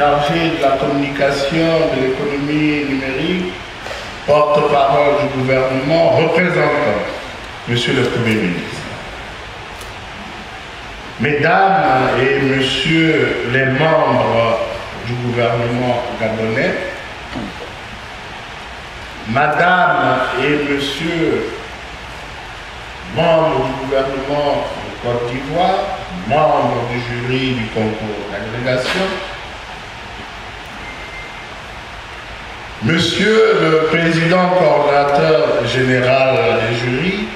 chargé de la communication, de l'économie numérique, porte-parole du gouvernement, représentant Monsieur le Premier ministre. Mesdames et Messieurs les membres du gouvernement gabonais, Madame et Monsieur membres du gouvernement de Côte d'Ivoire, membres du jury du concours d'agrégation, Monsieur le Président coordonnateur général des jurys,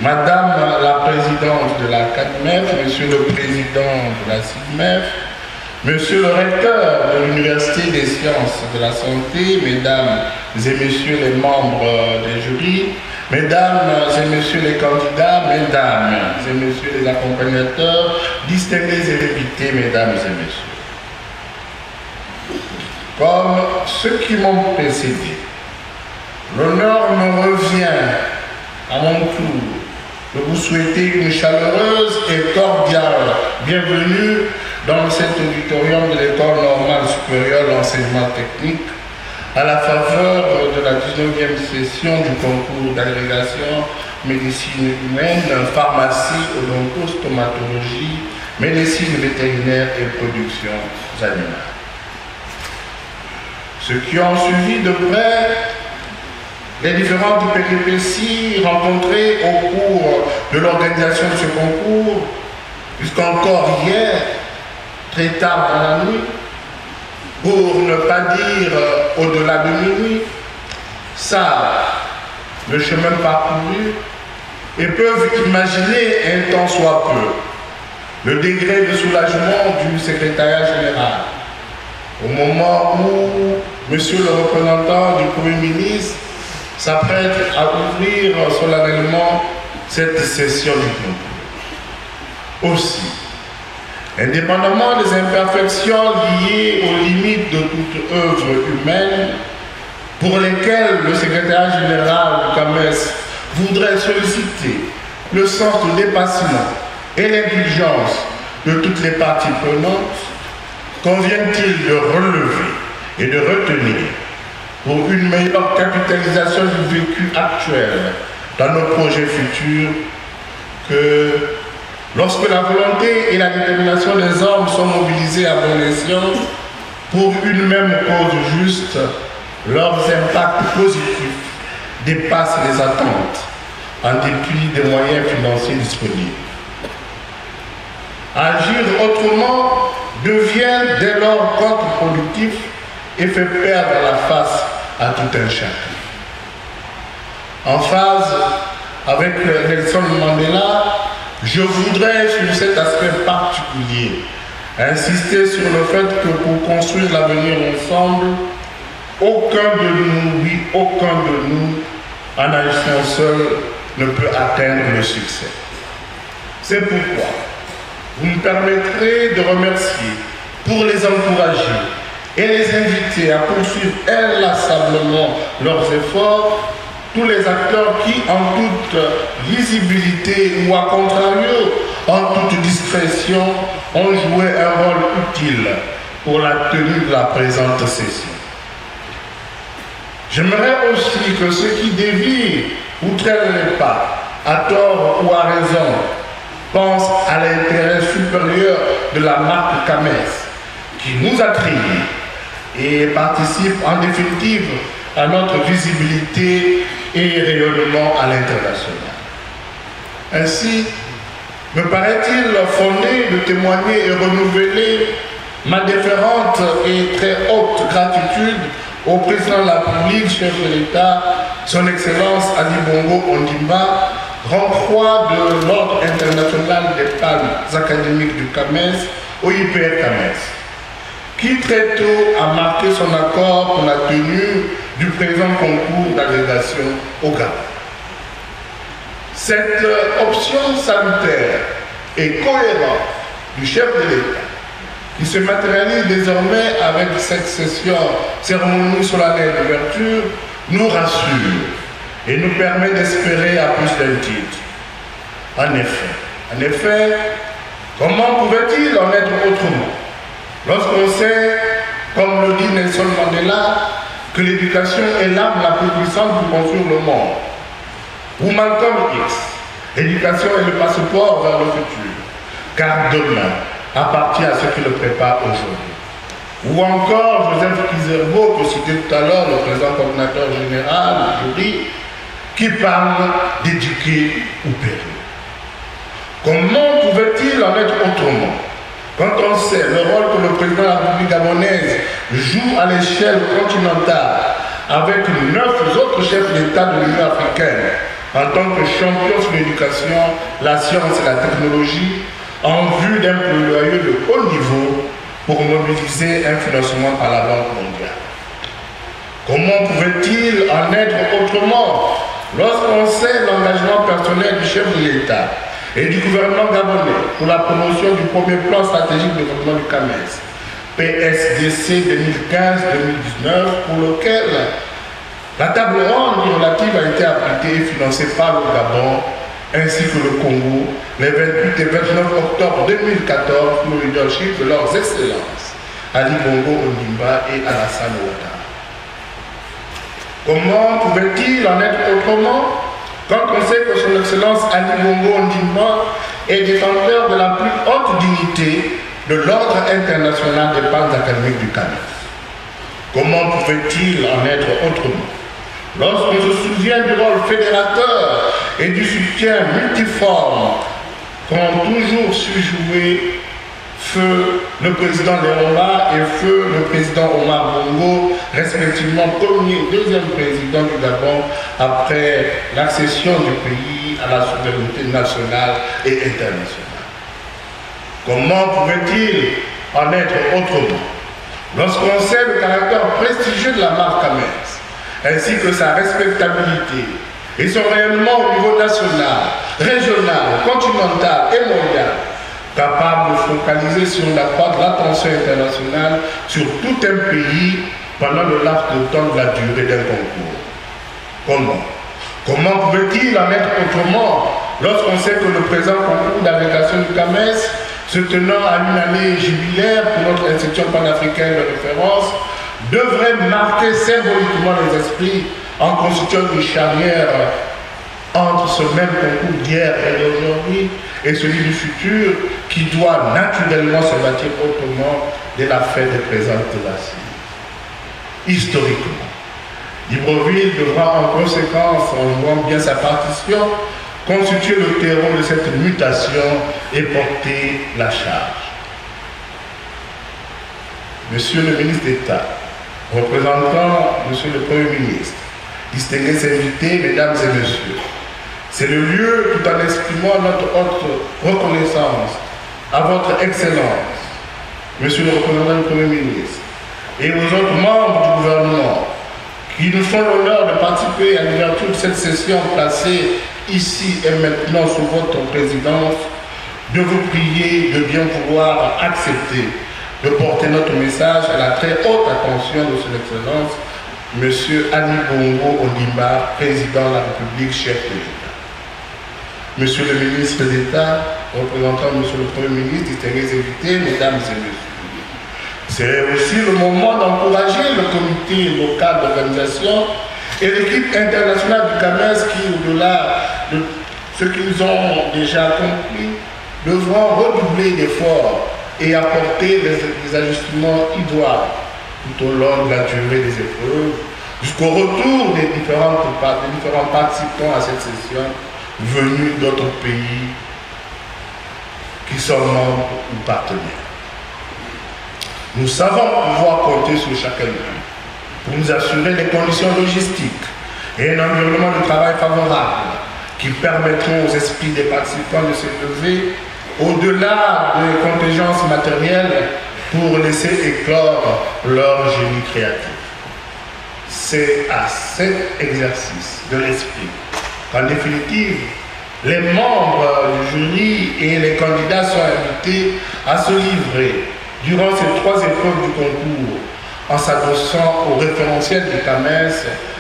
Madame la Présidente de la CADMEF, Monsieur le Président de la CIDMEF, Monsieur le Recteur de l'Université des sciences de la santé, Mesdames et Messieurs les membres des jurys, Mesdames et Messieurs les candidats, Mesdames et Messieurs les accompagnateurs, distingués et invités, Mesdames et Messieurs. Comme ceux qui m'ont précédé, l'honneur me revient à mon tour de vous souhaiter une chaleureuse et cordiale bienvenue dans cet auditorium de l'École normale supérieure d'enseignement technique à la faveur de la 19e session du concours d'agrégation médecine humaine, pharmacie, odontostomatologie, médecine vétérinaire et production animale. Ceux qui ont suivi de près les différentes péripéties rencontrées au cours de l'organisation de ce concours, jusqu'encore hier, très tard dans la nuit, pour ne pas dire au-delà de minuit, savent le chemin parcouru et peuvent imaginer un tant soit peu le degré de soulagement du secrétariat général au moment où Monsieur le représentant du Premier ministre s'apprête à ouvrir solennellement cette session du concours. Aussi, indépendamment des imperfections liées aux limites de toute œuvre humaine, pour lesquelles le secrétaire général du CAMES voudrait solliciter le sens de dépassement et l'indulgence de toutes les parties prenantes, convient-il de relever et de retenir pour une meilleure capitalisation du vécu actuel dans nos projets futurs que lorsque la volonté et la détermination des hommes sont mobilisés à bon escient pour une même cause juste, leurs impacts positifs dépassent les attentes en dépit des moyens financiers disponibles. Agir autrement devient dès lors contre-productif et fait perdre la face à tout un chacun. En phase avec Nelson Mandela, je voudrais sur cet aspect particulier insister sur le fait que pour construire l'avenir ensemble, aucun de nous, oui, aucun de nous, en agissant seul, ne peut atteindre le succès. C'est pourquoi vous me permettrez de remercier, pour les encourager et les inviter à poursuivre inlassablement leurs efforts, tous les acteurs qui, en toute visibilité ou à contrario, en toute discrétion, ont joué un rôle utile pour la tenue de la présente session. J'aimerais aussi que ceux qui dévient ou traînent les pas, à tort ou à raison, pensent à l'intérêt supérieur de la marque CAMES, qui nous a créés et participe en définitive à notre visibilité et rayonnement à l'international. Ainsi, me paraît-il fondé de témoigner et renouveler ma déférente et très haute gratitude au président de la République, chef de l'État, son Excellence Ali Bongo Ondimba, grand croix de l'Ordre international des palmes académiques du CAMES, au IPR CAMES, qui très tôt a marqué son accord pour la tenue du présent concours d'agrégation au Gabon. Cette option salutaire et cohérente du chef de l'État, qui se matérialise désormais avec cette session cérémonie solennelle d'ouverture, nous rassure et nous permet d'espérer à plus d'un titre. En effet, comment pouvait-il en être autrement? Lorsqu'on sait, comme le dit Nelson Mandela, que l'éducation est l'arme la plus puissante pour construire le monde. Ou Malcolm X, l'éducation est le passeport vers le futur, car demain appartient à ceux qui le préparent aujourd'hui. Ou encore Joseph Kizerbo, que citait tout à l'heure le président coordinateur général du jury, qui parle d'éduquer ou périr. Comment pouvait-il en être autrement quand on sait le rôle que le président de la République gabonaise joue à l'échelle continentale avec 9 autres chefs d'État de l'Union africaine en tant que champion sur l'éducation, la science et la technologie en vue d'un plaidoyer de haut niveau pour mobiliser un financement par la Banque mondiale. Comment pouvait-il en être autrement lorsqu'on sait l'engagement personnel du chef de l'État et du gouvernement gabonais pour la promotion du premier plan stratégique de développement du CAMES, PSDC 2015-2019, pour lequel la table ronde relative a été appliquée et financée par le Gabon ainsi que le Congo les 28 et 29 octobre 2014 sous le leadership de leurs excellences Ali Bongo Ondimba et Alassane Ouattara. Comment pouvait-il en être autrement quand on sait que son excellence Ali Bongo Ondimba est détenteur de la plus haute dignité de l'ordre international des pannes académiques du CAMES? Comment pouvait-il en être autrement lorsqu'on se souvient du rôle fédérateur et du soutien multiforme qu'ont toujours su jouer feu le président Léomba et feu le président Omar Bongo, respectivement premier et deuxième président du Gabon après l'accession du pays à la souveraineté nationale et internationale. Comment pouvait-il en être autrement lorsqu'on sait le caractère prestigieux de la marque CAMES ainsi que sa respectabilité et son rayonnement au niveau national, régional, continental et mondial, capable de focaliser sur l'attention internationale sur tout un pays pendant le laps de temps de la durée d'un concours. Comment pouvait-il en être autrement lorsqu'on sait que le présent concours d'agrégation du CAMES, se tenant à une année jubilaire pour notre institution panafricaine de référence, devrait marquer symboliquement les esprits en constituant une charnière entre ce même concours d'hier et d'aujourd'hui et celui du futur qui doit naturellement se bâtir autrement dès la fête des présentes de la CIE. Historiquement, Libreville devra en conséquence, en jouant bien sa partition, constituer le terreau de cette mutation et porter la charge. Monsieur le ministre d'État, représentant Monsieur le Premier ministre, distingués invités, mesdames et messieurs, c'est le lieu, tout en exprimant notre haute reconnaissance à votre Excellence, Monsieur le représentant du Premier ministre, et aux autres membres du gouvernement qui nous font l'honneur de participer à l'ouverture de cette session placée ici et maintenant sous votre présidence, de vous prier de bien vouloir accepter de porter notre message à la très haute attention de son Excellence, M. Ali Bongo Ondimba, président de la République, chef de l'État. Monsieur le ministre d'État, représentant M. le Premier ministre, distingués invités, mesdames et messieurs, c'est aussi le moment d'encourager le comité local d'organisation et l'équipe internationale du CAMES qui, au-delà de ce qu'ils ont déjà accompli, devront redoubler d'efforts et apporter des ajustements idoines tout au long de la durée des épreuves, jusqu'au retour des différents participants à cette session venus d'autres pays qui sont membres ou partenaires. Nous savons pouvoir compter sur chacun d'eux pour nous assurer les conditions logistiques et un environnement de travail favorable qui permettront aux esprits des participants de s'élever au-delà des contingences matérielles pour laisser éclore leur génie créatif. C'est à cet exercice de l'esprit qu'en définitive, les membres du jury et les candidats sont invités à se livrer durant ces 3 épreuves du concours en s'adossant au référentiel du CAMES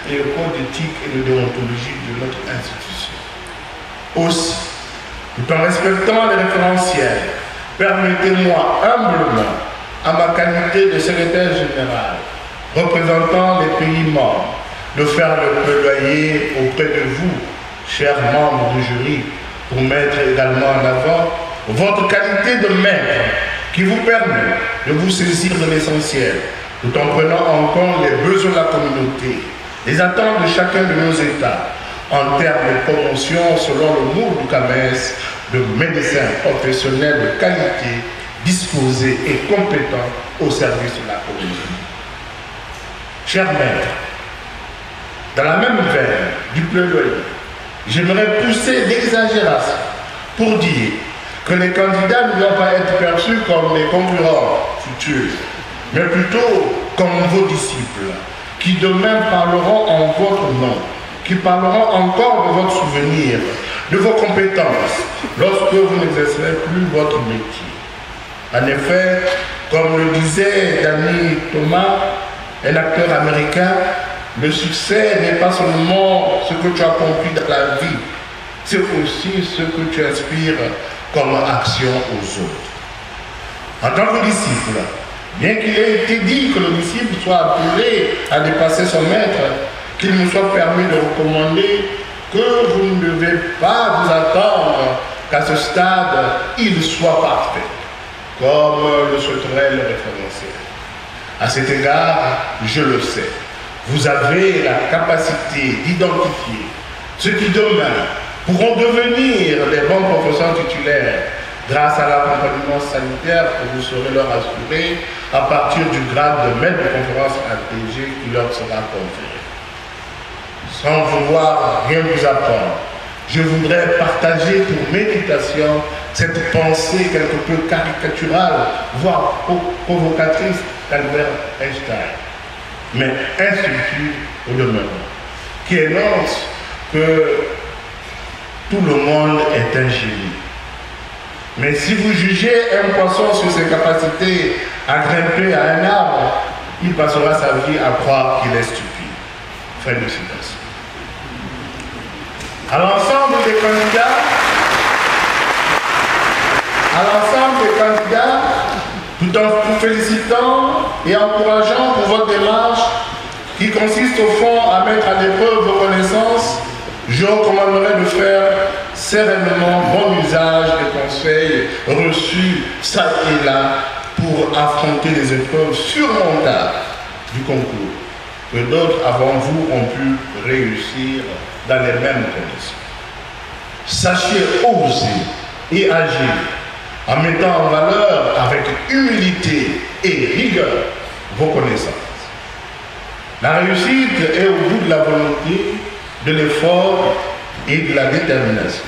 et au code d'éthique et de déontologie de notre institution. Aussi, tout en respectant les référentiels, permettez-moi humblement en ma qualité de secrétaire général, représentant les pays membres, de faire le plaidoyer auprès de vous, chers membres du jury, pour mettre également en avant votre qualité de maître qui vous permet de vous saisir de l'essentiel, tout en prenant en compte les besoins de la communauté, les attentes de chacun de nos États, en termes de promotion selon le moule du CAMES, de médecins professionnels de qualité, disposés et compétents au service de la communauté. Chers maîtres, dans la même veine du plaidoyer, j'aimerais pousser l'exagération pour dire que les candidats ne doivent pas être perçus comme des concurrents futurs, mais plutôt comme vos disciples, qui demain parleront en votre nom, qui parleront encore de votre souvenir, de vos compétences, lorsque vous n'exercerez plus votre métier. En effet, comme le disait Danny Thomas, un acteur américain, le succès n'est pas seulement ce que tu as accompli dans la vie, c'est aussi ce que tu inspires comme action aux autres. En tant que disciple, bien qu'il ait été dit que le disciple soit appelé à dépasser son maître, qu'il nous soit permis de recommander que vous ne devez pas vous attendre qu'à ce stade, il soit parfait, comme le souhaiterait le référentiel. À cet égard, je le sais, vous avez la capacité d'identifier ceux qui demain pourront devenir des bons professeurs titulaires grâce à l'accompagnement sanitaire que vous saurez leur assurer à partir du grade de maître de conférence agrégé qui leur sera conféré. Sans vouloir rien vous apprendre, je voudrais partager pour méditation cette pensée quelque peu caricaturale, voire provocatrice d'Albert Einstein, mais instructive au demeurant, qui énonce que tout le monde est un génie. Mais si vous jugez un poisson sur ses capacités à grimper à un arbre, il passera sa vie à croire qu'il est stupide. Fin de citation. À l'ensemble des candidats, tout en vous félicitant et encourageant pour votre démarche qui consiste au fond à mettre à l'épreuve vos connaissances, je recommanderais de faire sereinement bon usage des conseils reçus ça et là pour affronter les épreuves surmontables du concours que d'autres avant vous ont pu réussir dans les mêmes conditions. Sachez oser et agir en mettant en valeur avec humilité et rigueur vos connaissances. La réussite est au bout de la volonté, de l'effort et de la détermination.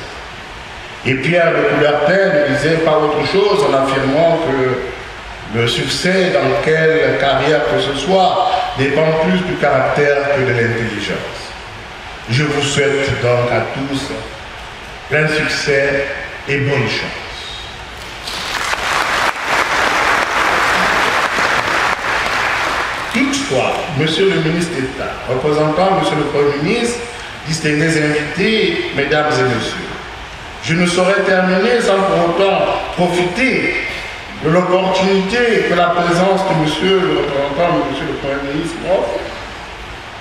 Et Pierre de Coubertin ne disait pas autre chose en affirmant que le succès dans quelle carrière que ce soit dépend plus du caractère que de l'intelligence. Je vous souhaite donc à tous plein succès et bonne chance. Toutefois, Monsieur le ministre d'État, représentant Monsieur le Premier ministre, distingués invités, Mesdames et Messieurs, je ne saurais terminer sans pour autant profiter de l'opportunité que la présence de Monsieur le représentant de Monsieur le Premier ministre offre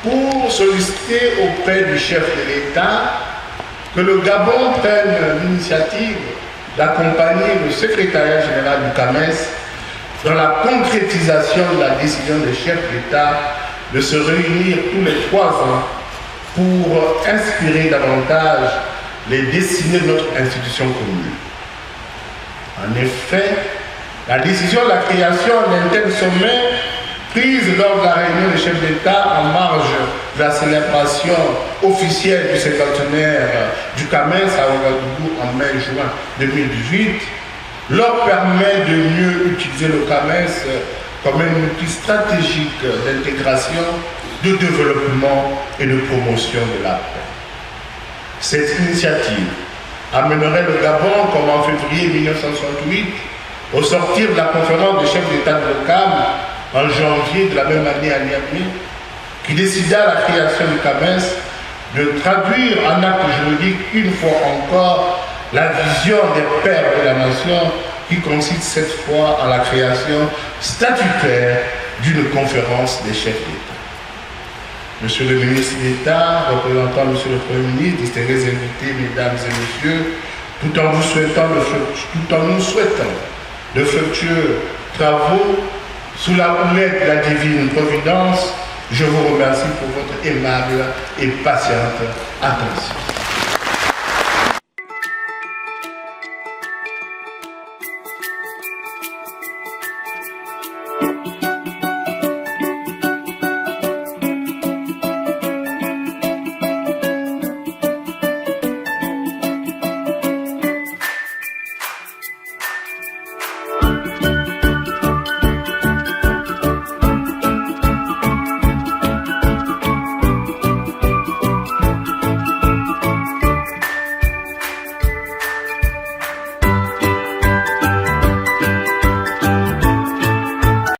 pour solliciter auprès du chef de l'État que le Gabon prenne l'initiative d'accompagner le secrétariat général du CAMES dans la concrétisation de la décision des chefs d'État de se réunir tous les 3 ans pour inspirer davantage les destinées de notre institution commune. En effet, la décision de la création d'un tel sommet prise lors de la réunion des chefs d'État en marge de la célébration officielle du cinquantenaire du CAMES à Ouagadougou en mai-juin 2018 leur permet de mieux utiliser le CAMES comme un outil stratégique d'intégration, de développement et de promotion de la paix. Cette initiative amènerait le Gabon, comme en février 1968, au sortir de la conférence des chefs d'État de l'OCAM en janvier de la même année à Niamey, qui décida la création du CAMES, de traduire en acte juridique une fois encore la vision des pères de la nation qui consiste cette fois en la création statutaire d'une conférence des chefs d'État. Monsieur le ministre d'État, représentant Monsieur le Premier ministre, distingués invités, mesdames et messieurs, tout en nous souhaitant de fructueux travaux sous la houlette de la divine providence, je vous remercie pour votre aimable et patiente attention.